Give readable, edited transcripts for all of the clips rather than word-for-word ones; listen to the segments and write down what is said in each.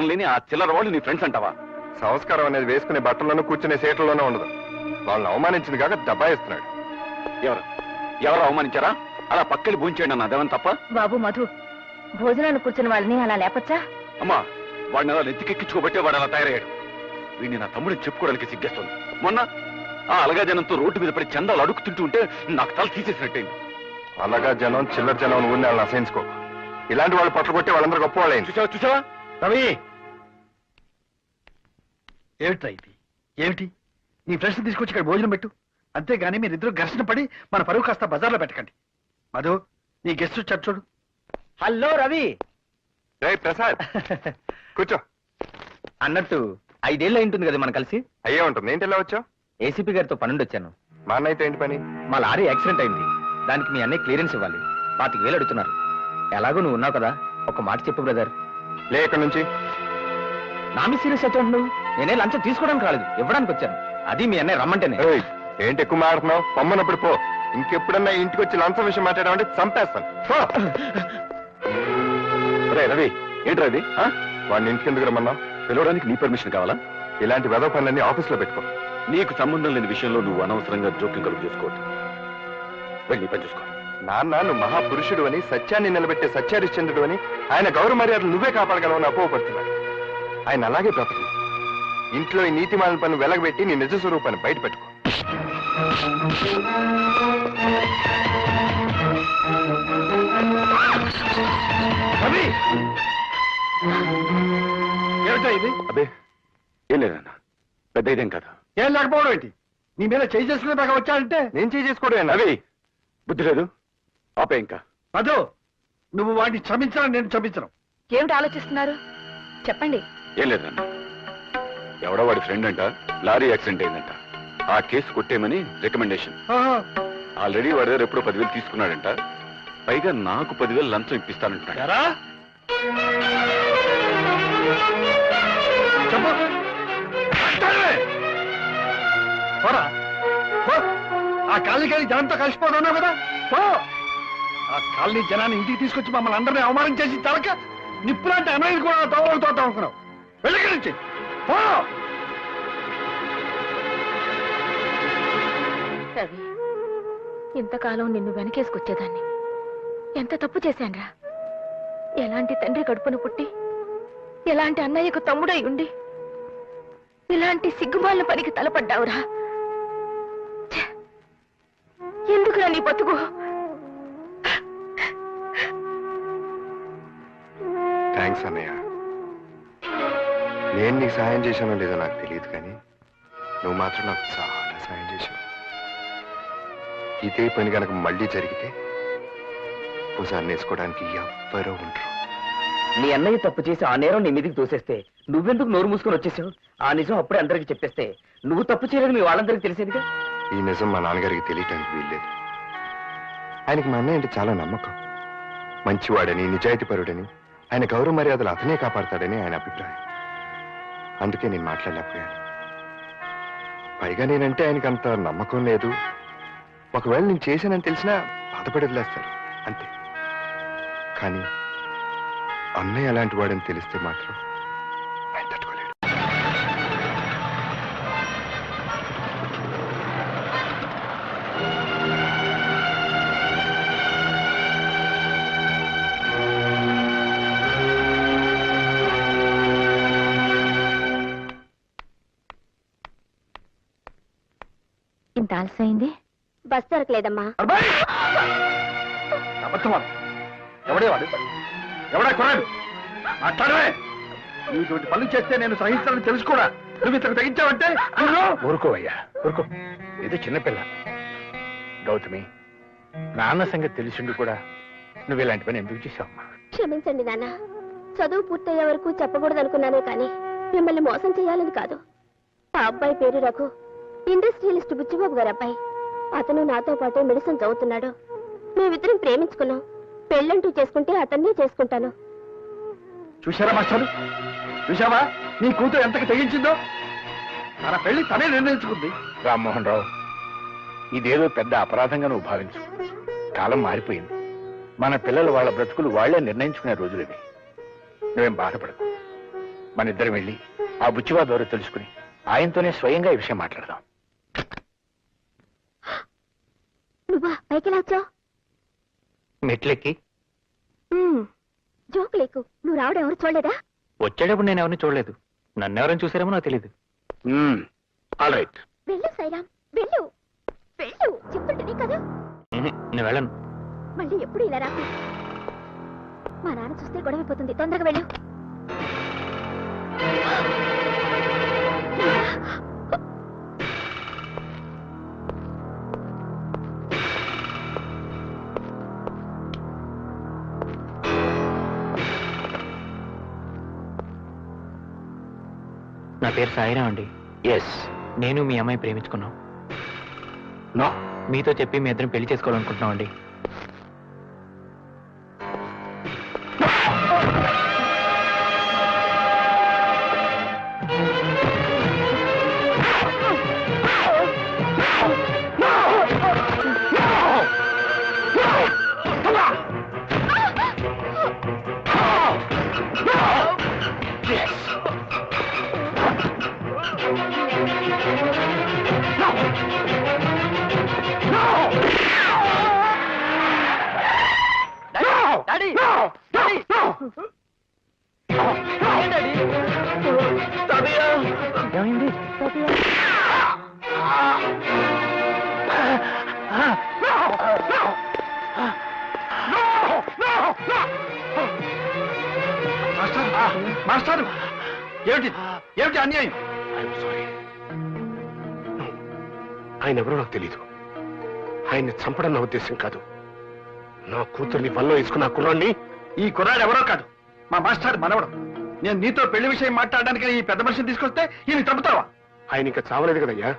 సంస్కారం లేని ఆ చిల్లర వాళ్ళు నీ ఫ్రెండ్స్ అంటావా? సంస్కారం అనేది వేసుకునే బట్టల్లోనూ కూర్చునే సీట్లలోనూ ఉండదు. వాళ్ళని అవమానించింది కాక దబాయిస్తున్నాడు. ఎవరు అవమానించారా? అలా పక్కకి భూంచేయండి అన్న, అదేమని తప్ప? బాబు మధు, భోజనాన్ని కూర్చున్న వాళ్ళని అలా లేపచ్చా? అమ్మా, వాడిని అలా నెత్తికెక్కించుకోబట్టే వాడు అలా తయారయ్యాడు. వీడిని నా తమ్ముడిని చెప్పుకోవడానికి సిగ్గేస్తుంది. మొన్న ఆ అలగా జనంతో రోడ్డు మీద పడి చందాలు అడుగుతుంటూ ఉంటే నాకు తల తీసేసినట్టయింది. అలాగా జనం చిల్లర జనం ఊరిని వాళ్ళని అసహించుకో. ఇలాంటి వాళ్ళు పట్ల కొట్టి వాళ్ళందరూ గొప్ప వాళ్ళు అయింది. చూసావా? రవి, ఏమిట్రా ఇది? ఏమిటి? నీ ఫ్రెండ్స్ తీసుకొచ్చి ఇక్కడ భోజనం పెట్టు, అంతేగాని మీరిద్దరు ఘర్షణ పడి మన పరువు కాస్త బజార్లో పెట్టకండి. మధు, నీ గెస్ట్ వచ్చారు చూడు. హలో రవి. ప్రసాద్ కూర్చో. అన్నట్టు 5 ఏళ్ళు అయింటుంది కదా మనం కలిసి. అయ్యే ఉంటుంది. ఏంటి ఎలా వచ్చావు? ఏసీపీ గారితో పనుండి వచ్చాను. మా అన్న అయితే ఏంటి పని? మా లారీ యాక్సిడెంట్ అయింది, దానికి మీ అన్నయ్య క్లియరెన్స్ ఇవ్వాలి. 25,000 అడుగుతున్నారు. ఎలాగో నువ్వు ఉన్నావు కదా, ఒక మాట చెప్పు బ్రదర్. లే ఇక్కడి నుంచి. నా మీ సీరియస్ వచ్చావు నువ్వు. నేనే లంచం తీసుకోవడానికి రాలేదు, ఇవ్వడానికి వచ్చాను. అది మీ అన్నయ్య రమ్మంటేనే. ఏంటి ఎక్కువ మాడుతున్నావు? పమ్మనప్పుడు పో. ఇంకెప్పుడన్నా ఇంటికి వచ్చి లంచం విషయం మాట్లాడామంటే చంపేస్తాను. రవి, ఏంటి రవి? వాడిని ఇంటికి ఎందుకు రమ్మన్నావు? పిలవడానికి నీ పర్మిషన్ కావాలా? ఇలాంటి వెధవ పనులన్నీ ఆఫీస్లో పెట్టుకో. నీకు సంబంధం లేని విషయంలో నువ్వు అనవసరంగా జోక్యం కలుగు చేసుకోవద్దు. వెళ్ళి పని చూసుకో. నాన్న, నువ్వు మహాపురుషుడు అని, సత్యాన్ని నిలబెట్టే సత్యహరిశ్చంద్రుడు అని, ఆయన గౌరవ మర్యాదలు నువ్వే కాపాడగలవని అపోహపడుతున్నాడు. ఆయన అలాగే బ్రతుకు. ఇంట్లో ఈ నీతిమాలిన పని వెలగబెట్టి నీ నిజ స్వరూపాన్ని బయట పెట్టుకో. రవి, ఏమిటా ఇది? అదే ఏం లేదన్నా, పెద్ద ఇదేం కదా. ఏం లేకపోవడం ఏంటి? నీ మీద చేయి చేసుకునే దాకా వచ్చాడంటే నేను చేసుకోవడం రవి, బుద్ధి లేదు, ఆపే ఇంకా. మధు, నువ్వు వాడిని క్షమించడం, నేను క్షమించను. ఏమిటి ఆలోచిస్తున్నారు? చెప్పండి. ఏం లేదన్నా, ఎవడో వాడి ఫ్రెండ్ అంట లారీ యాక్సిడెంట్ అయిందంట. ఆ కేసు కొట్టేయమని రికమెండేషన్. ఆల్రెడీ వాడి దగ్గర ఎప్పుడో 10,000 తీసుకున్నాడంట. పైగా నాకు 10,000 లంచం ఇప్పిస్తానంటున్నాడు. ఆ కాలనీకి జనంతో కలిసిపోతున్నావు కదా, ఆ కాలనీ జనాన్ని ఇంటికి తీసుకొచ్చి మమ్మల్ని అందరినీ అవమానం చేసి తలక నిప్పులాంటి అన్నయ్యని కూడా తోడుతావు అనుకున్నావు. వెళ్ళి నుంచి రవి, ఇంతకాలం నిన్ను వెనకేసుకొచ్చేదాన్ని. ఎంత తప్పు చేశాన్రా. ఎలాంటి తండ్రి కడుపును పుట్టి, ఎలాంటి అన్నయ్యకు తమ్ముడై ఉండి, ఇలాంటి సిగ్గుమాలిన పనికి తలపడ్డావురా. ఎందుకురా నీ బతుకు? థ్యాంక్స్ అన్నయ్య. నేను నీకు సాయం చేశానో లేదో నాకు తెలియదు, కానీ నువ్వు మాత్రం నాకు చాలా సాయం చేశావు. ఇదే పని కనుక మళ్ళీ జరిగితే ఒకసారి నేర్చుకోవడానికి ఎవ్వరూ ఉండరు. నీ అన్నయ్య తప్పు చేసి ఆ నేరం నీ మీదకి తోసేస్తే నువ్వెందుకు నోరు మూసుకొని వచ్చేసావు? ఆ నిజం అప్పుడే అందరికి చెప్పేస్తే నువ్వు తప్పు చేయలేదు మీ వాళ్ళందరికీ తెలిసేదిగా. ఈ నిజం మా నాన్నగారికి తెలియటానికి వీల్లేదు. ఆయనకి మా అన్నయ్య అంటే చాలా నమ్మకం. మంచివాడని, నిజాయితీపరుడని, ఆయన గౌరవ మర్యాదలు అతనే కాపాడతాడని ఆయన అభిప్రాయం. అందుకే నేను మాట్లాడలేకపోయాను. పైగా నేనంటే ఆయనకి అంత నమ్మకం లేదు. ఒకవేళ నేను చేశానని తెలిసినా బాధపడి వదిలేస్తారు అంతే. కానీ అన్నయ్య అలాంటి వాడని తెలిస్తే మాత్రం ఆయన తట్టుకోలేడు. ఇంత ఆలస్యమైంది. బస్ దొరకలేదమ్మా. ఎవడేవాడు? ఎవడా కొరాడు? మాట్లాడవే. ఇటువంటి పనులు చేస్తే నేను సహించాలని తెలుసుకోరా. నువ్వు ఇంతకు తెగించావంటే ఊరుకోవయ్యా, ఊరుకో. ఇది చిన్నపిల్ల. గౌతమి, నాన్న సంగతి తెలిసిండు కూడా నువ్వు ఇలాంటి పని ఎందుకు చేశావమ్మా? క్షమించండి నాన్న. చదువు పూర్తయ్యే వరకు చెప్పకూడదు అనుకున్నానే కానీ మిమ్మల్ని మోసం చేయాలని కాదు. ఆ అబ్బాయి పేరు రఘు, ఇండస్ట్రియలిస్ట్ బుచ్చిబాబు గారు అబ్బాయి. అతను నాతో పాటే మెడిసిన్ చదువుతున్నాడు. మేమిద్దరం ప్రేమించుకున్నాం. పెళ్ళంటూ చేసుకుంటే అతన్నే చేసుకుంటాను. చూశారా మాస్టారు? చూశావా నీ కూతురు ఎంతకు తెగించిందో? తన పెళ్లి తనే నిర్ణయించుకుంది. రామ్మోహన్ రావు, ఇదేదో పెద్ద అపరాధంగా నువ్వు భావించు. కాలం మారిపోయింది. మన పిల్లలు వాళ్ళ బ్రతుకులు వాళ్లే నిర్ణయించుకునే రోజులు ఇవి. నువ్వేం బాధపడకు. మన ఇద్దరం వెళ్ళి ఆ బుచ్చిబాబు ఎవరో తెలుసుకుని ఆయనతోనే స్వయంగా ఈ విషయం మాట్లాడదాం. నువ్వా పైకి ఎలా వచ్చావు? మెట్లెక్కి జోక్ లేకు. నువ్వు రావడం ఎవరు చూడలేదా? వచ్చేటప్పుడు నేను ఎవరిని చూడలేదు. నన్నెవరైనా చూసారేమో నాకు తెలియదు. All right. వెళ్ళు సైరామ్, వెళ్ళు వెళ్ళు, చెప్తుంటేనే కదా. నేను వెళ్ళను. మళ్ళీ ఎప్పుడు ఇలా రాకు. మా నాన్న చూస్తే గొడవైపోతుంది. తొందరగా వెళ్ళు. నా పేరు సాయిరాం అండి. ఎస్. నేను మీ అమ్మాయి ప్రేమించుకున్నాం. నో. మీతో చెప్పి మీ ఇద్దరం పెళ్లి చేసుకోవాలనుకుంటున్నాం అండి. ఏమైంది? మాస్టారు, ఏమిటి ఏమిటి అన్యాయం? ఆయన ఎవరో నాకు తెలీదు. ఆయన్ని చంపడం నా ఉద్దేశం కాదు. నా కూతుర్ని వల్ల వేసుకున్న కుర్రాన్ని. ఈ కుర్రాడు ఎవరో కాదు, మా మాస్టర్ మనవడు. నేను నీతో పెళ్లి విషయం మాట్లాడడానికి ఈ పెద్ద మనిషిని తీసుకొస్తే ఈయన చంపుతావా? ఆయన ఇంకా చావలేదు కదయ్యా.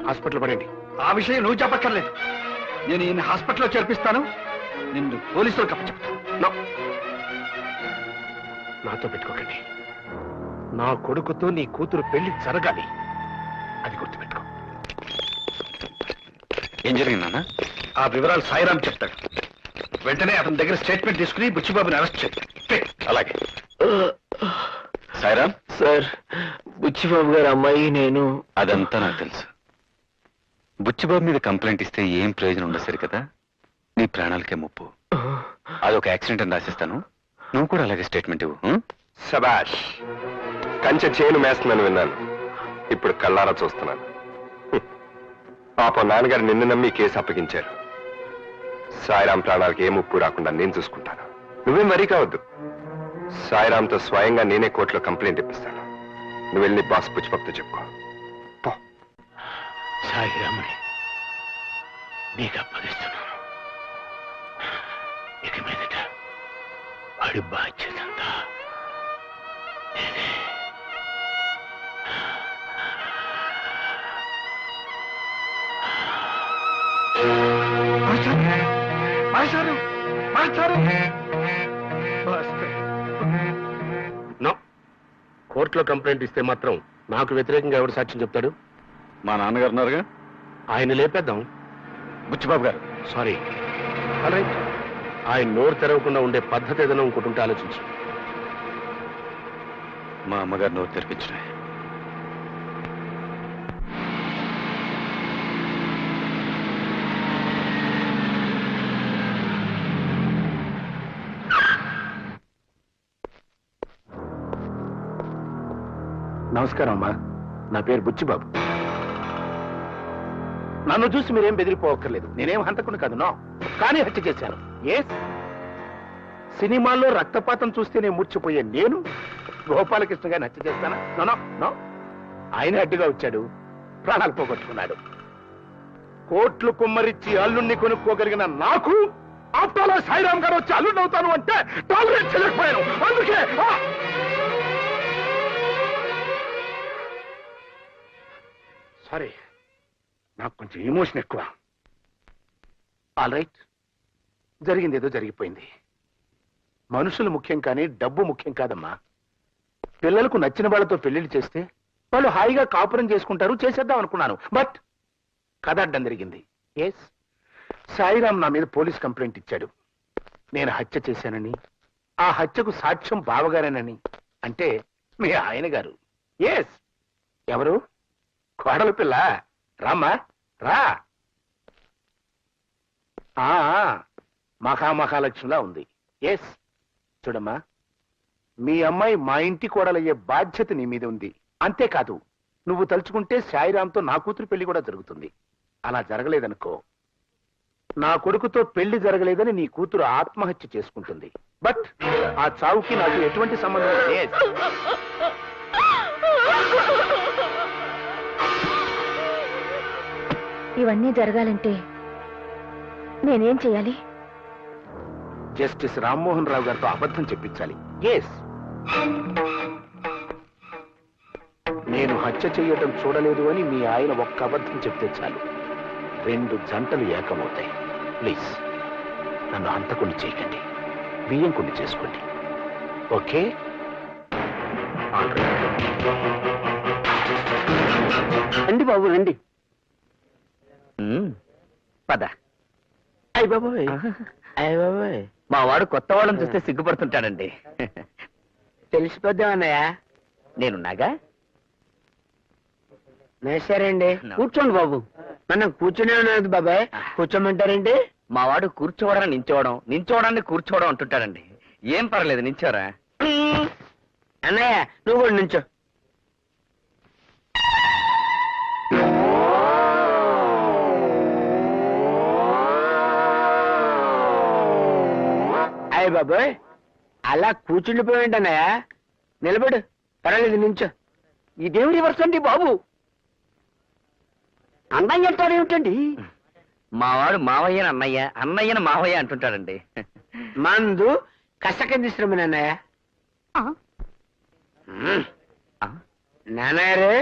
హాస్పిటల్ పడండి. ఆ విషయం నువ్వు చెప్పక్కర్లేదు. నేను ఈయన హాస్పిటల్లో చేర్పిస్తాను. నిన్ను పోలీసులకు అప్పచెప్తాను. నాతో పెట్టుకోకండి. నా కొడుకుతో నీ కూతురు పెళ్లి జరగాలి. అది గుర్తుపెట్టుకో. ఏం జరిగింది నాన్న? ఆ వివరాలు సాయిరామ్ చెప్తాడు. వెంటనే అతని దగ్గర స్టేట్మెంట్ తీసుకుని బుచ్చిబాబుని అరెస్ట్ చేయి. అలాగే. సాయిరామ్, సార్, బుచ్చిబాబు గారు అమ్మాయి నేను. అదంతా నాకు తెలుసు. బుచ్చిబాబు మీద కంప్లైంట్ ఇస్తే ఏం ప్రయోజనం ఉండదు సరి కదా. నీ ప్రాణాలకే ముప్పు. అదొక యాక్సిడెంట్ అని రాసిస్తాను. నువ్వు కూడా అలాగే స్టేట్మెంట్ ఇవ్వు. శబాష్. కంచె చేను మేస్తున్నాను విన్నాను. ఇప్పుడు కళ్ళారా చూస్తున్నాను. పాపం నాన్నగారు నిన్ను నమ్మి కేసు అప్పగించారు. సాయిరాం ప్రాణాలకి ఏ ముప్పు రాకుండా నేను చూసుకుంటాను. నువ్వేం వరీ కావద్దు. సాయిరాంతో స్వయంగా నేనే కోర్టులో కంప్లైంట్ ఇప్పిస్తాను. నువ్వు వెళ్ళి బాస్ పుచ్చిబాబుతో చెప్పుకో. పో. సాయిరామని నీకు అప్పగిస్తున్నాను. ఇక మీదట వాడి బాధ్యతంతా నేనే. మాస్టారు, మాస్టారు. నో. కోర్టులో కంప్లైంట్ ఇస్తే మాత్రం నాకు వ్యతిరేకంగా ఎవరు సాక్ష్యం చెప్తాడు? మా నాన్నగారు ఉన్నారుగా. ఆయన లేపేద్దాం. బుచ్చిబాబు గారు. సారీ. రైట్. ఆయన నోరు తెరవకుండా ఉండే పద్ధతి ఏదైనా ఇంకోటి ఉంటే ఆలోచించు. మా అమ్మగారు నోరు తెరిపించినాయి. నమస్కారం అమ్మా. నా పేరు బుచ్చిబాబు. నన్ను చూసి మీరేం బెదిరిపోవక్కర్లేదు. నేనేం హంతకుని కాదు. నో. కానీ హత్య చేశాను. ఎస్. సినిమాల్లో రక్తపాతం చూస్తేనే మూర్చిపోయే నేను గోపాలకృష్ణ గారిని హత్య చేస్తానా? No no no. ఆయన అడ్డుగా వచ్చాడు, ప్రాణాలు పోగొట్టుకున్నాడు. కోట్లు కుమ్మరిచ్చి అల్లుణ్ణి కొనుక్కోగలిగిన నాకు ఆప్తాలో సాయిరాం గారు వచ్చి అల్లుండి అవుతాను అంటే టాలరేట్ చేయలేకపోయాను. అందుకే సారీ, నాకు కొంచెం ఎమోషన్ ఎక్కువ. All right. జరిగింది ఏదో జరిగిపోయింది. మనుషులు ముఖ్యం కానీ డబ్బు ముఖ్యం కాదమ్మా. పిల్లలకు నచ్చిన వాళ్ళతో పెళ్లిళ్ళు చేస్తే వాళ్ళు హాయిగా కాపురం చేసుకుంటారు. చేసేద్దాం అనుకున్నాను. బట్ కథ అడ్డం జరిగింది. ఎస్. సాయిరాం నా మీద పోలీస్ కంప్లైంట్ ఇచ్చాడు. నేను హత్య చేశానని, ఆ హత్యకు సాక్ష్యం బావగారేనని. అంటే మీ ఆయన గారు. ఎస్. ఎవరు? కోడలు పిల్ల. రామ్మా రా. మహాలక్ష్మిలా ఉంది. ఎస్. చూడమ్మా, మీ అమ్మాయి మా ఇంటి కోడలయ్యే బాధ్యత నీ మీద ఉంది. అంతేకాదు, నువ్వు తలుచుకుంటే సాయిరాంతో నా కూతురు పెళ్లి కూడా జరుగుతుంది. అలా జరగలేదనుకో, నా కొడుకుతో పెళ్లి జరగలేదని నీ కూతురు ఆత్మహత్య చేసుకుంటుంది. బట్ ఆ చావుకి నాకు ఎటువంటి సంబంధం లేదు. ఇవన్నీ జరగాలంటే నేనేం చేయాలి? జస్టిస్ రామ్మోహన్ రావు గారితో అబద్ధం చెప్పించాలి. ఎస్. నేను హత్య చేయడం చూడలేదు అని మీ ఆయన ఒక్క అబద్ధం చెప్తే చాలు, 2 జంటలు ఏకమవుతాయి. ప్లీజ్ నన్ను హంతకుని చేయకండి, బియ్యం కొన్ని చేసుకోండి. ఓకే? రండి బాబు రండి. పద. అయ్య బాబోయ్, అయ్య బాబోయ్, మా వాడు కొత్త వాళ్ళని చూస్తే సిగ్గుపడుతుంటాడండి. తెలిసిపోద్దామన్నయ్య, నేనున్నాగా. సరేండి, కూర్చోండి బాబు. మనం కూర్చునే ఉన్నది బాబాయ్, కూర్చోమంటారండి? మా వాడు కూర్చోవడం నించోవడం, నించోవడాన్ని కూర్చోవడం అంటుంటాడండి. ఏం పర్లేదు, నించోరా. అన్నయ్య నువ్వు కూడా నించో. అయ్య బాబాయ్, అలా కూర్చుండిపోయింటన్నయ్య, నిలబడు, పర్వాలేదు, నించో. ఇదేమి రివర్స్ అండి బాబు? అన్నయ్య అంటారేమిటండి? మావాడు మావయ్యని అన్నయ్య, అన్నయ్యని మావయ్య అంటుంటాడండి. మందు కసకందిశ్రమని అన్నయ్య. నాన్నగారు,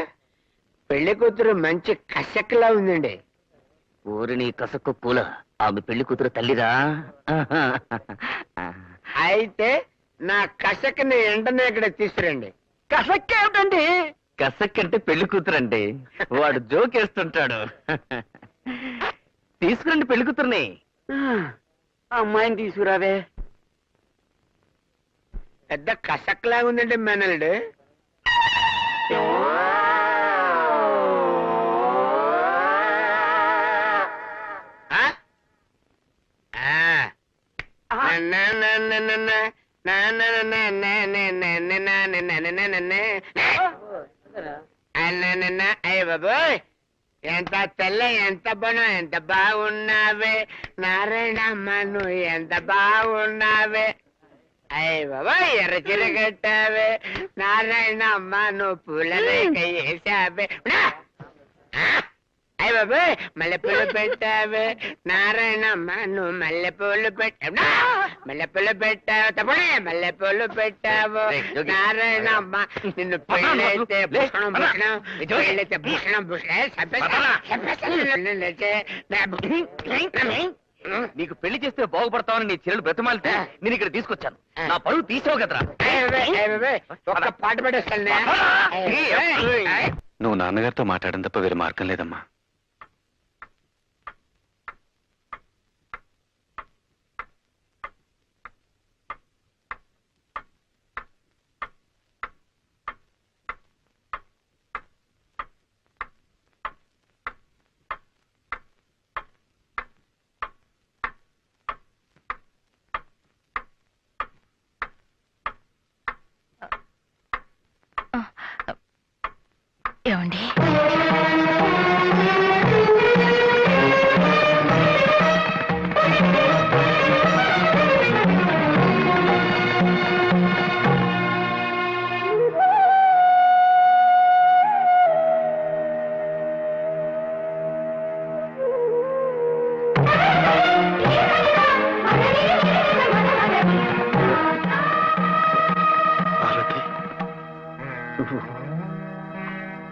పెళ్లి కూతురు మంచి కసక్లా ఉందండి. ఊరిని కసక్కు పూల, ఆమె పెళ్లి కూతురు తల్లిరా. అయితే నా కసక్ని వెంటనే ఇక్కడ తీసుకురండి. కసక్ ఏమిటండి? కసక్ అంటే పెళ్లి కూతురండి. వాడు జోకేస్తుంటాడు. తీసుకురండి పెళ్లి కూతుర్ని. అమ్మాయిని తీసుకురావే. పెద్ద కసక్లా ఉందండి మేనల్డ్. అయ్య బాబోయ్, ఎంత తెల్ల, ఎంత బనం, ఎంత బాగున్నావే నారాయణమ్మ, నువ్వు ఎంత బాగున్నావే. అయ్య బాబోయ్, ఎర్ర చీర కట్టావే నారాయణమ్మ, నువ్వు పూల రేఖ వేసావే. అయ్య బాబోయ్, మల్లెపూలు పెట్టావే నారాయణమ్మ, నువ్వు మల్లెపూలు పెట్టావు. మల్లెపూలు పెట్టావు తప్పనే, మల్లెపూలు పెట్టావు నారాయణమ్మ. నిన్ను పెళ్ళైతే భూషణం భూషణం, పెళ్ళైతే భూషణం భూషణం. నీకు పెళ్లి చేస్తే బాగుపడతావని నీ చెల్లెలు బ్రతమాలితే నేను ఇక్కడ తీసుకొచ్చాను. నా పరువు తీసావు కదరా. ఒక్క పాట పెట్టేస్తాను. నువ్వు నాన్నగారితో మాట్లాడడం తప్ప వేరే మార్గం లేదమ్మా. ఏమండి,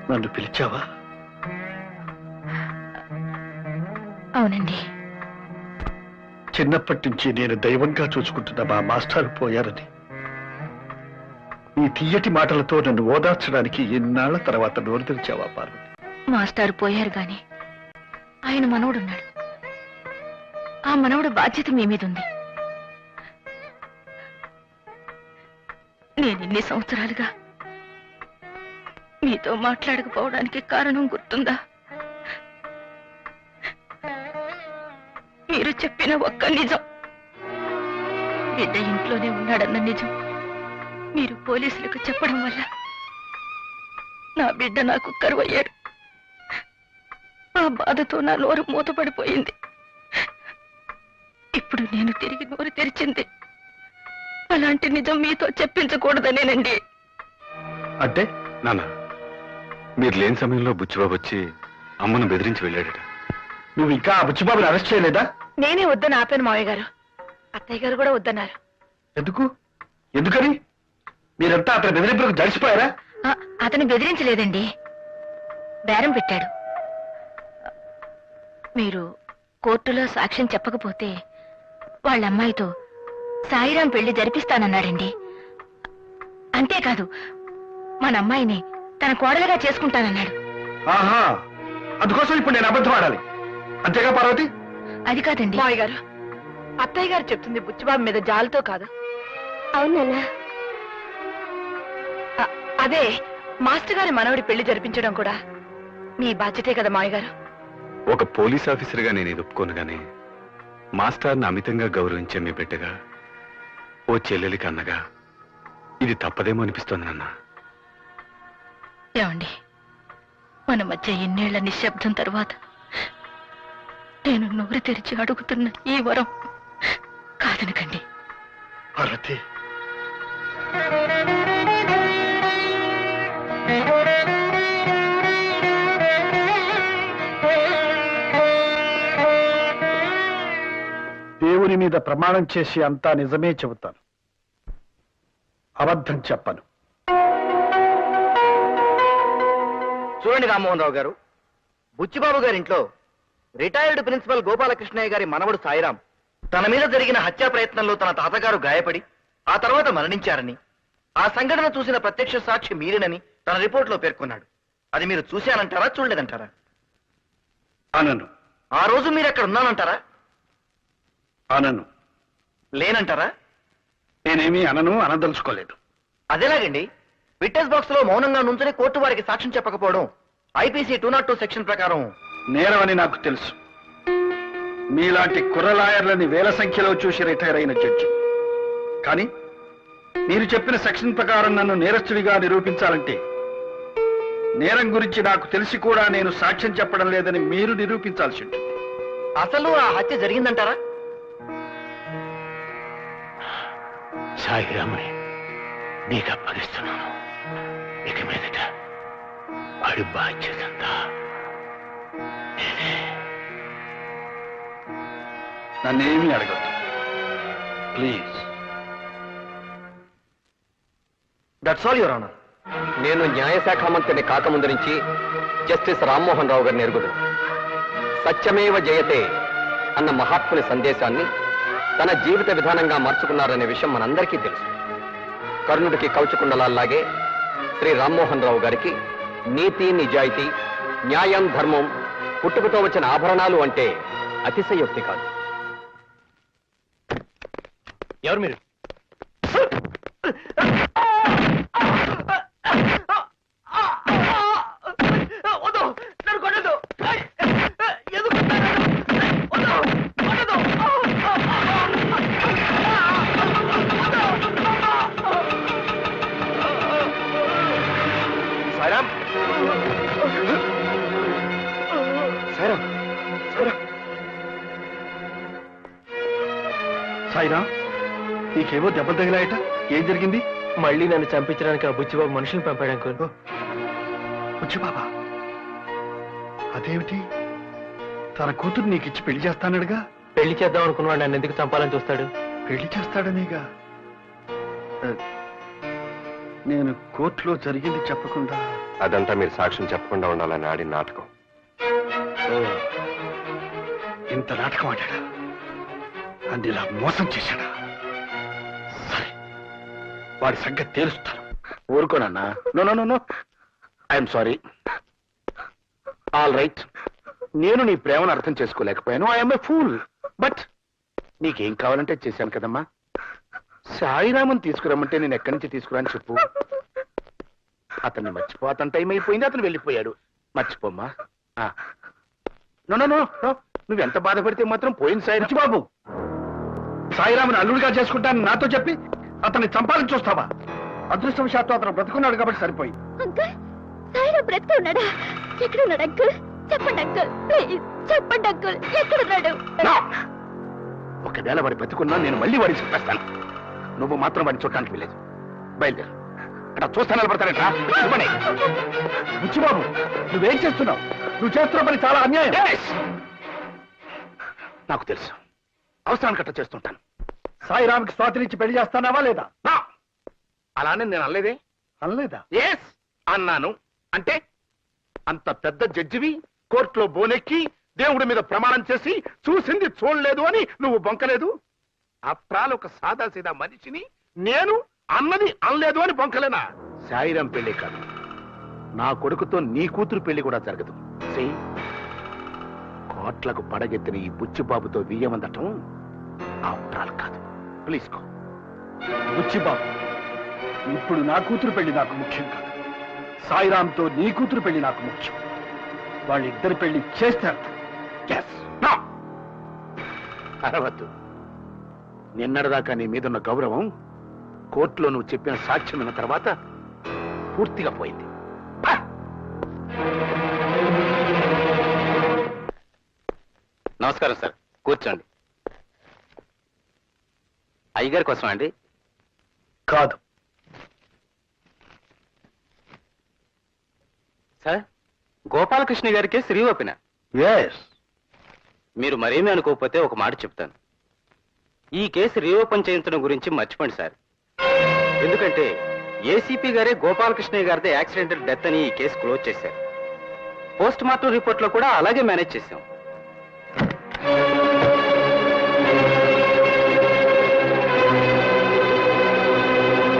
నన్ను పిలిచావా? అవునండి. చిన్నప్పటి నుంచి నేను దైవంగా చూసుకుంటున్న మా మాస్టారు పోయారని ఈ తీయటి మాటలతో నన్ను ఓదార్చడానికి ఎన్నాళ్ల తర్వాత నోరు తెరిచావా పార్వతి? మాస్టారు పోయారు గాని ఆయన మనవడున్నాడు. ఆ మనవడు బాధ్యత మీ మీద ఉంది. నేను ఇన్ని సంవత్సరాలుగా మీతో మాట్లాడకపోవడానికి కారణం గుర్తుందా? మీరు చెప్పిన ఒక్క నిజం, బిడ్డ ఇంట్లోనే ఉన్నాడన్న నిజం మీరు పోలీసులకు చెప్పడం వల్ల నా బిడ్డ నాకు కరువయ్యాడు. ఆ బాధతో నా నోరు మూతపడిపోయింది. ఇప్పుడు నేను తిరిగి నోరు తెరిచింది అలాంటి నిజం మీతో చెప్పించకూడదనేనండి. అంటే నాన్న, మీరు లేని సమయంలో బుచ్చిబాబు వచ్చి అమ్మను బెదిరించి వెళ్ళాడట. నువ్వు ఇంకా ఆ బుచ్చిబాబుని అరెస్ట్ చేయలేదా? నేనే వద్దని ఆపాను మావయ్య గారు. అత్తయ్య గారు కూడా వద్దన్నారు. ఎందుకని? మీరంతా అతని బెదిరింపులకు జడిసిపోయారా? అతను బెదిరించలేదండి, బేరం పెట్టాడు. మీరు కోర్టులో సాక్ష్యం చెప్పకపోతే వాళ్ళ అమ్మాయితో సాయిరాం పెళ్లి జరిపిస్తానన్నాడండి. అంతేకాదు, మన అమ్మాయిని తన కోడలుగా చేసుకుంటానన్నాడు. ఆహా, అందుకోసం ఇప్పుడు నేను అబద్ధం ఆడాలి అంతేగా పార్వతి? అది కాదండి మావయ్య గారు, అత్తయ్య గారు చెప్తుంది బుచ్చిబాబు మీద జాలితో కాదు. అవునన్నా. అదే మాస్టర్ గారి మనవడి పెళ్లి జరిపించడం కూడా మీ బాధ్యతే కదా మావయ్య గారు. ఒక పోలీస్ ఆఫీసర్గా నేను ఇది ఒప్పుకోను గానీ, మాస్టర్ని అమితంగా గౌరవించే మీ బిడ్డగా, ఓ చెల్లెలికి అన్నగా ఇది తప్పదేమో అనిపిస్తోంది నాన్న. ఏమండి, మన మధ్య ఎన్నేళ్ల నిశ్శబ్దం తరువాత నేను నోరు తెరిచి అడుగుతున్న ఈ వరం కాదనకండి. పార్వతి, దేవుని మీద ప్రమాణం చేసి అంతా నిజమే చెబుతాను, అబద్ధం చెప్పను. చూడండి రామ్మోహన్ రావు గారు, బుచ్చిబాబు గారింట్లో రిటైర్డ్ ప్రిన్సిపల్ గోపాలకృష్ణయ్య గారి మనవడు సాయిరాం తన మీద జరిగిన హత్యా ప్రయత్నంలో తన తాతగారు గాయపడి ఆ తర్వాత మరణించారని, ఆ సంఘటన చూసిన ప్రత్యక్ష సాక్షి మీరేనని తన రిపోర్ట్లో పేర్కొన్నాడు. అది మీరు చూశానంటారా, చూడలేదంటారా? అనను. ఆ రోజు మీరు అక్కడ ఉన్నానంటారా? అనను. లేనంటారా? నేనేమీ అనదలుచుకోలేదు. అదేలాగండి, విట్నెస్ బాక్స్ లో మౌనంగా నుంచుని కోర్టు వారికి సాక్ష్యం చెప్పకపోవడం ఐపీసీ 202 సెక్షన్ ప్రకారం నేరమని నాకు తెలుసు. మీలాంటి కుర్ర లాయర్లని వేల సంఖ్యలో చూసి రిటైర్ అయిన జడ్జి. కానీ మీరు చెప్పిన సెక్షన్ ప్రకారం నన్ను నేరస్తుడిగా నిరూపించాలంటే నేరం గురించి నాకు తెలిసి కూడా నేను సాక్ష్యం చెప్పడం లేదని మీరు నిరూపించాల్సి ఉంటుంది. అసలు ఆ హత్య జరిగిందంటారా? సాయిరామని నీకు అప్పగిస్తున్నాను. ఇక మీదట వాడి బాధ్యతంతా నేనే. నన్నేమీ అడగద్దు please. That's all your honour. నేను న్యాయశాఖ మంత్రిని కాకముందు నుంచి జస్టిస్ రామ్మోహన్ రావు గారిని ఎరుగుదు. సత్యమేవ జయతే అన్న మహాత్ముని సందేశాన్ని తన జీవిత విధానంగా మార్చుకున్నారనే విషయం మనందరికీ తెలుసు. కర్ణుడికి కౌచుకుండలాగే శ్రీ రామ్మోహన్ రావు గారికి నీతి, నిజాయితీ, న్యాయం, ధర్మం పుట్టుకతో వచ్చిన ఆభరణాలు అంటే అతిశయోక్తి కాదు. ఎవరు మీరు? సాయిరాం, సాయిరాం, సాయిరాం, నీకేమో దెబ్బలు తగిలాయట. ఏం జరిగింది? మళ్ళీ నన్ను చంపించడానికి ఆ బుచ్చిబాబు మనుషులు పంపాడు అంకుల్. బుచ్చి బాబా, అదేమిటి? తన కూతురు నీకిచ్చి పెళ్లి చేస్తానడుగా. పెళ్లి చేద్దాం అనుకున్నాడు, నన్ను ఎందుకు చంపాలని చూస్తాడు? పెళ్లి చేస్తాడనేగా. నేను కోర్టులో జరిగింది చెప్పకుండా. అదంతా మీరు సాక్ష్యం చెప్పకుండా ఉండాలని ఆడిన నాటకం. ఇంత నాటకం ఆడాడా? అన్ని ఇలా మోసం చేశాడా? సరే, వాడి సంగతి తేలుస్తాను. ఊరుకోనన్నా. No no no no, I'm sorry. All right, నేను నీ ప్రేమను అర్థం చేసుకోలేకపోయాను. I'm a fool. బట్ నీకేం కావాలంటే చేశాను కదమ్మా. సాయిరామన్ తీసుకురమ్మంటే నేను ఎక్కడి నుంచి తీసుకురాని చెప్పు. అతన్ని మర్చిపోతాను టైం అయిపోయింది, అతను వెళ్ళిపోయాడు. మర్చిపోమ్మా. నో నో నో నో, నువ్వెంత బాధపడితే మాత్రం పోయింది సాయి బాబు. సాయిరాముని అల్లుడిగా చేసుకుంటానని నాతో చెప్పి అతన్ని చంపాలని చూస్తావా? అదృష్టవశాత్తు అతను బ్రతుకున్నాడు కాబట్టి సరిపోయింది. అంకుల్, సాయిరామ్ బ్రతికే ఉన్నాడా? ఎక్కడున్నాడు అంకుల్? చెప్పండి అంకుల్, ప్లీజ్ చెప్పండి అంకుల్, ఎక్కడున్నాడు? ఒకవేళ వాడి బతుకున్నా నేను మళ్ళీ వాడిని చెప్పేస్తాను. నువ్వు మాత్రం వాడిని చూడటానికి వెళ్ళేది. బయలుదేరు. అక్కడ చూస్తా నిలబడతానట్రా. బుచ్చిబాబు, నువ్వేం చేస్తున్నావు? నువ్వు చేస్తున్న పని చాలా అన్యాయం. నాకు తెలుసు, అవసరానికి అట్లా చేస్తుంటాను. సాయిరామ్కి స్వాతినిచ్చి పెళ్లి చేస్తానావా లేదా? అలానే నేను అనలేదే. అనలేదా? ఎస్ అన్నాను. అంటే అంత పెద్ద జడ్జివి కోర్టులో బోనెక్కి దేవుడి మీద ప్రమాణం చేసి చూసింది చూడలేదు అని నువ్వు బొంకలేదు. అప్రాలు ఒక సాదాసీదా మనిషిని నేను అన్నది అనలేదు అని బొంకలేనా? సాయిరాం పెళ్లి కాదు, నా కొడుకుతో నీ కూతురు పెళ్లి కూడా జరగదు. కోట్లకు పడగెత్తిన ఈ బుచ్చిబాబుతో వియ్యమందటం అప్రాలు కాదు. ప్లీజ్ కో. బుచ్చిబాబు, ఇప్పుడు నా కూతురు పెళ్లి నాకు ముఖ్యం కాదు. సాయిరాంతో నీ కూతురు పెళ్లి నాకు ముఖ్యం. వాళ్ళిద్దరి పెళ్లి చేస్తారు. అరవద్దు. నిన్నటిదాకా నీ మీదున్న గౌరవం కోర్టులో నువ్వు చెప్పిన సాక్ష్యం విన్న తర్వాత పూర్తిగా పోయింది. నమస్కారం సార్, కూర్చోండి. అయ్యగారి కోసం అండి? కాదు సార్, గోపాలకృష్ణ గారికి శ్రీ ఓపెన. ఎస్. మీరు మరేమీ అనుకోకపోతే ఒక మాట చెప్తాను. ఈ కేసు రీఓపెన్ చేయించడం గురించి మర్చిపోండి సార్. ఎందుకంటే ఏసీపీ గారే గోపాలకృష్ణయ్య గారిదే యాక్సిడెంటల్ డెత్ అని ఈ కేసు క్లోజ్ చేశారు. పోస్ట్ మార్టం రిపోర్ట్ లో కూడా అలాగే మేనేజ్ చేశాం.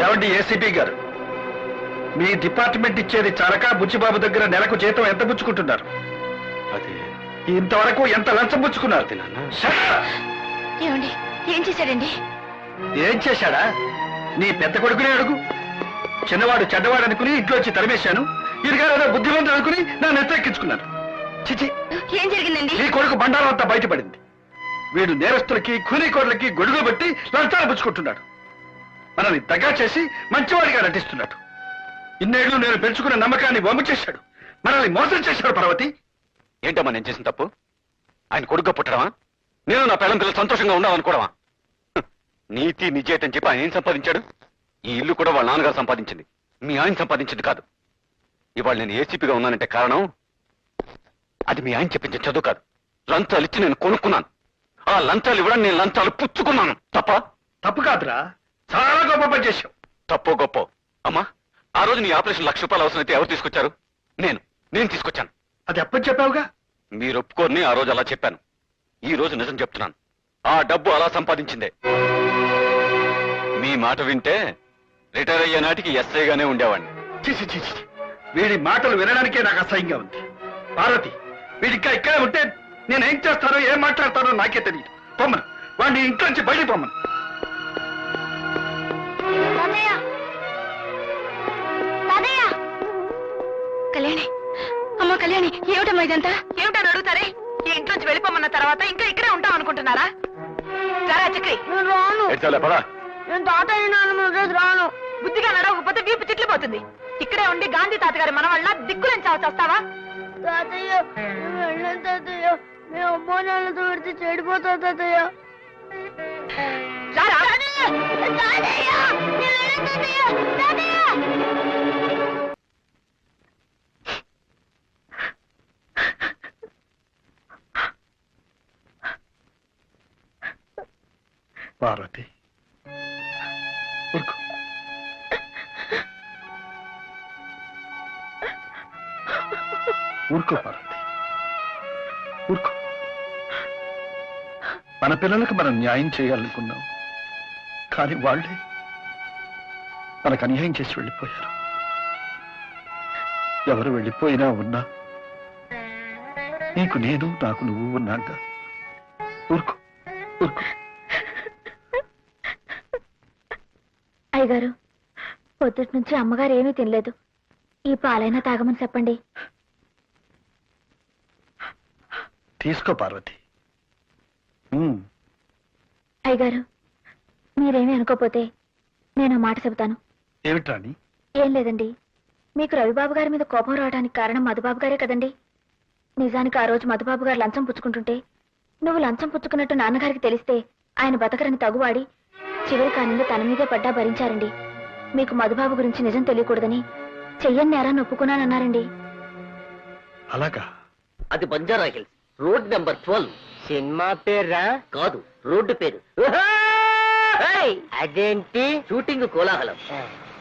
ఏమండి ఏసీపీ గారు, మీ డిపార్ట్మెంట్ ఇచ్చేది చాలక బుచ్చిబాబు దగ్గర నెలకు జీతం ఎంత పుచ్చుకుంటున్నారు? అది ఇంతవరకు ఎంత లంచం పుచ్చుకున్నారు? ఏమండి, ఏం చేశాడండి? ఏం చేశాడా? నీ పెద్ద కొడుకునే అడుగు. చిన్నవాడు చెడ్డవాడు అనుకుని ఇంట్లోంచి తరిమేశాను. ఇరుగారేదో బుద్ధిమంతుడు అనుకుని నా నెత్తెక్కించుకున్నాను. చిచి, ఏం జరిగిందండి? నీ కొడుకు బండారం అంతా బయటపడింది. వీడు నేరస్తులకి కూలీకోట్లకి గొడుగు పెట్టి లంచాలు పుచ్చుకుంటున్నాడు. మనల్ని దగ్గర చేసి మంచివాడిగా నటిస్తున్నాడు. ఇన్నేళ్లు నేను పెంచుకున్న నమ్మకాన్ని వమ్ము చేశాడు. మనల్ని మోసం చేశాడు. పర్వతి, ఏంటమ్మా నేను చేసిన తప్పు? ఆయన కొడుగ్గా పుట్టడమా? నేను నా పిల్లల పిల్లలు సంతోషంగా ఉండాలనుకోవడమా? నీతి నిజేత అని చెప్పి ఆయన ఏం సంపాదించాడు? ఈ ఇల్లు కూడా వాళ్ళ నాన్నగారు సంపాదించింది, మీ ఆయన సంపాదించింది కాదు. ఇవాళ నేను ఏసీపీగా ఉన్నానంటే కారణం అది మీ ఆయన చెప్పించే చదువు కాదు. లంచాలు ఇచ్చి నేను కొనుక్కున్నాను. ఆ లంచాలు ఇవ్వడం నేను లంచాలు పుచ్చుకున్నాను. తప్ప? తప్పు కాదురా, చాలా గొప్ప పని చేశావు. తప్పో గొప్ప అమ్మా, ఆ రోజు నీ ఆపరేషన్ ₹1,00,000 అవసరం అయితే ఎవరు తీసుకొచ్చారు? నేను తీసుకొచ్చాను. అది ఎప్పటి చెప్పావుగా? మీరు ఒప్పుకోని ఆ రోజు అలా చెప్పాను. ఈ రోజు నిజం చెప్తున్నాను. ఆ డబ్బు అలా సంపాదించిందే. మీ మాట వింటే రిటైర్ అయ్యే నాటికి ఎస్ఐగానే ఉండేవాడిని. చిచి చిచి, వీడి మాటలు వినడానికే నాకు అసహ్యంగా ఉంది. పార్వతి, వీడికా ఇక్కడే ఉంటే నేనేం చేస్తానో ఏం మాట్లాడతానో నాకే తెలియదు. పొమ్మను, వాడిని ఇంట్లో నుంచి బయటికి పొమ్మను. కళ్యాణి, అమ్మ కళ్యాణి, ఏమిటమ్మా ఇదంతా? ఏమిటని అడుగుతారే? ఈ ఇంట్లోంచి వెళ్ళిపోమన్న తర్వాత ఇంకా ఇక్కడే ఉంటాం అనుకుంటున్నారా? రారా చక్రి. ఏడ్చాలే, పదా. నేను తాతయ్య నాన్న రాను. బుద్ధిగా నడవకపోతే వీపు చిట్లు పోతుంది. ఇక్కడే ఉండి గాంధీ తాతగారి మనవళ్ళ దిక్కులేని చావచ్చేస్తావా? తాతయ్య, నువ్వు వెళ్ళను తాతయ్య. మేము అమ్మో నాన్నతో పెడితే చెడిపోతా తాతయ్య. రారా. తాతయ్య, తాతయ్య, నేను వెళ్ళను తాతయ్య. తాతయ్య. పార్వతి, ఊరుకో. ఊరుకో పార్వతి, ఊరుకో. మన పిల్లలకు మనం న్యాయం చేయాలనుకున్నాం, కానీ వాళ్ళే మనకు అన్యాయం చేసి వెళ్ళిపోయారు. ఎవరు వెళ్ళిపోయినా ఉన్నా నీకు నేను, నాకు నువ్వు ఉన్నాగా. ఊరుకో, ఊరుకో. అయ్యగారు, పొద్దుటి నుంచి అమ్మగారు ఏమీ తినలేదు. ఈ పాలైనా తాగమని చెప్పండి. తీసుకో పార్వతి. అయ్యగారు, మీరేమీ అనుకోపోతే నేను మాట చెబుతాను. ఏమిటి రాణి? ఏం లేదండి, మీకు రవిబాబు గారి మీద కోపం రావడానికి కారణం మధుబాబు గారే కదండి. నిజానికి ఆ రోజు మధుబాబు గారు లంచం పుచ్చుకుంటుంటే నువ్వు లంచం పుచ్చుకున్నట్టు నాన్నగారికి తెలిస్తే ఆయన బతకరని తగువాడి చివరి కాలంలో తన మీదే పడ్డా భరించారండి. మీకు మధుబాబు గురించి నిజం తెలియకూడదని చెయ్యని నేరాన్ని ఒప్పుకున్నానన్నారండి. అలాగా? అది Banjara hills, road number 12. Cinema పేరా? కాదు, రోడ్డు పేరు. అదేంటి? షూటింగ్ కోలాహలం.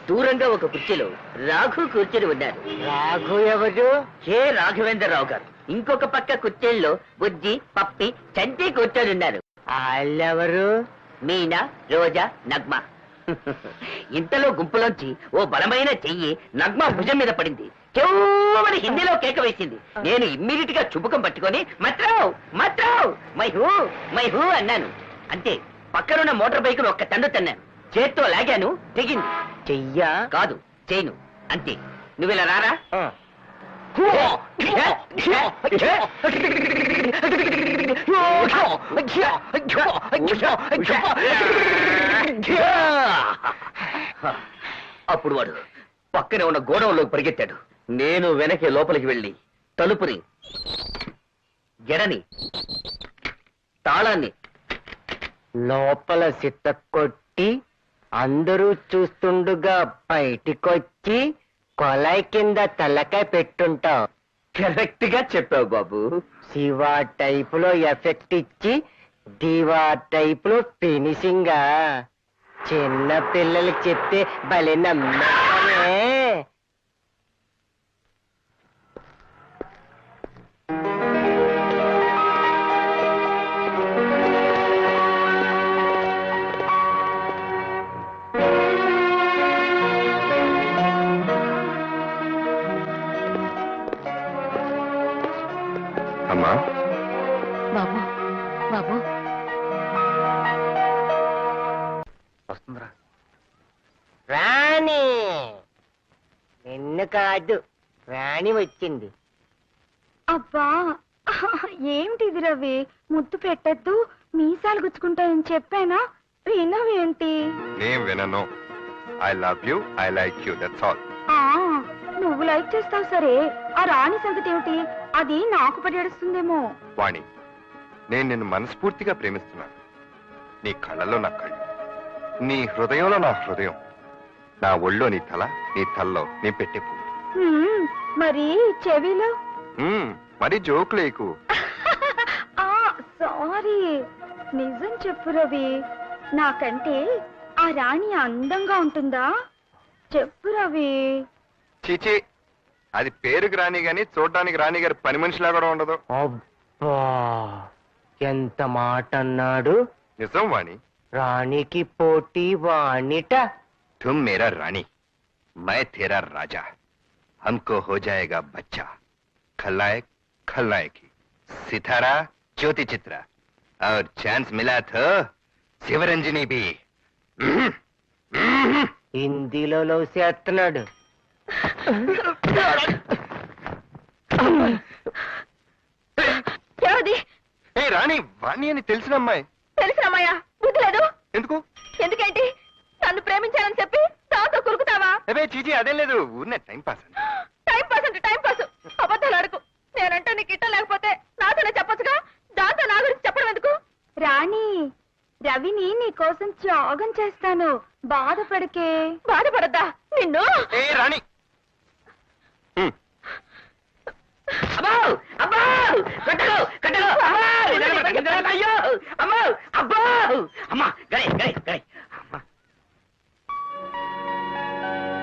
దూరంగా ఒక కుర్చీలో రాఘు కూర్చొని ఉన్నారు. రాఘు ఎవరు? కే రాఘవేంద్రరావు గారు. ఇంకొక పక్క కుర్చీల్లో బుజ్జి, పప్పి, చంటి కూర్చొని ఉన్నారు. వాళ్ళెవరు? మీనా, రోజా, నగ్మ. ఇంతలో గుంపులోంచి ఓ బలమైన చెయ్యి నగ్మ భుజం మీద పడింది. చెవుమని హిందీలో కేక వేసింది. నేను ఇమ్మీడియట్ గా చుబుకం పట్టుకొని మత్రావ్ మత్రావ్ మైహూ అన్నాను. అంతే, పక్కనున్న మోటార్ బైక్ ఒక్క తండు తన్నాను. చేత్తో లాగాను, తెగింది. చెయ్యా? కాదు, చేయను. అంతే. నువ్విలా రారా. అప్పుడు వాడు పక్కనే ఉన్న గోడౌన్లోకి పరిగెత్తాడు. నేను వెనకే లోపలికి వెళ్ళి తలుపుని, గెడని, తాళాన్ని లోపల సిత్త కొట్టి అందరూ చూస్తుండగా బయటికొచ్చి కొలాయి కింద తలకాయ పెట్టుంటావు. కరెక్ట్ గా చెప్పావు బాబు. శివా టైపులో ఎఫెక్ట్ ఇచ్చి దివా టైపులో ఫినిషింగా. చిన్న పిల్లలకి చెప్తే భలే నమ్మకమే. అమ్మా, బాబు బాబు, వస్తుందిరా. రాణి నిన్ను కాదు, రాణి వచ్చింది. అబ్బా, ఏమిటిది రవి? ముద్దు పెట్టద్దు, మీసాలు గుచ్చుకుంటాయని చెప్పానా? వినవేంటి? నేను వినను. I love you, I like you, that's all. నువ్వు లైక్ చేస్తావు సరే, ఆ రాణి సంగతి ఏమిటి? అది నాకు పడేస్తుందేమో. వాణి, నేను నిన్ను మనస్ఫూర్తిగా ప్రేమిస్తున్నాను. నీ కళ్ళలో నా కళ్ళు, నీ హృదయంలో నా హృదయం, నా ఒళ్ళో నీ తల, నీ తల్లో నీ పెట్టే పువ్వు. మరి చెవిలో? మరి జోకులేకు. సారీ, నిజం చెప్పు రవి. నాకంటే ఆ రాణి అందంగా ఉంటుందా? చెప్పు రవి. చీచి, అది పేరుకి రాని గాని చూడడానికి రాణి గారి పని మనిషిలా కూడా ఉండదు. అబ్బా, ఎంత మాట అన్నాడు. నిజం వాణి. రాణికి పోటీ వాణిట. तुम मेरा रानी, मैं तेरा राजा, हमको हो जाएगा बच्चा, खलनायक खलनायकी, सितारा ज्योति चित्रा, और चांस मिला तो शिवरंजनी भी. హిందీలో లవ్ చేస్తున్నాడు. ఏ రాణి, వాణి అని తెలిసిన అమ్మాయి. తెలిసినమ్మాయా? బుద్ధి లేదు. ఎందుకు? ఎందుకేంటి? నన్ను ప్రేమించాలని చెప్పి నాతో కురుకుతావా? అదే చీచి, అదేం లేదు, ఊరినే టైం పాస్ అని. టైం పాస్ అంటే టైం పాస్. అబద్ధాలు అడుగు. నేనంటే నీకు ఇట్టం లేకపోతే నాతోనే చెప్పొచ్చుగా. దాంతో నా గురించి చెప్పడం ఎందుకు? రాణి, రవిని నీ కోసం త్యాగం చేస్తాను. బాధపడకే. బాధపడద్దా నిన్ను? ఏ రాణి, అబ్బో అబ్బో, కట్టలు కట్టలు.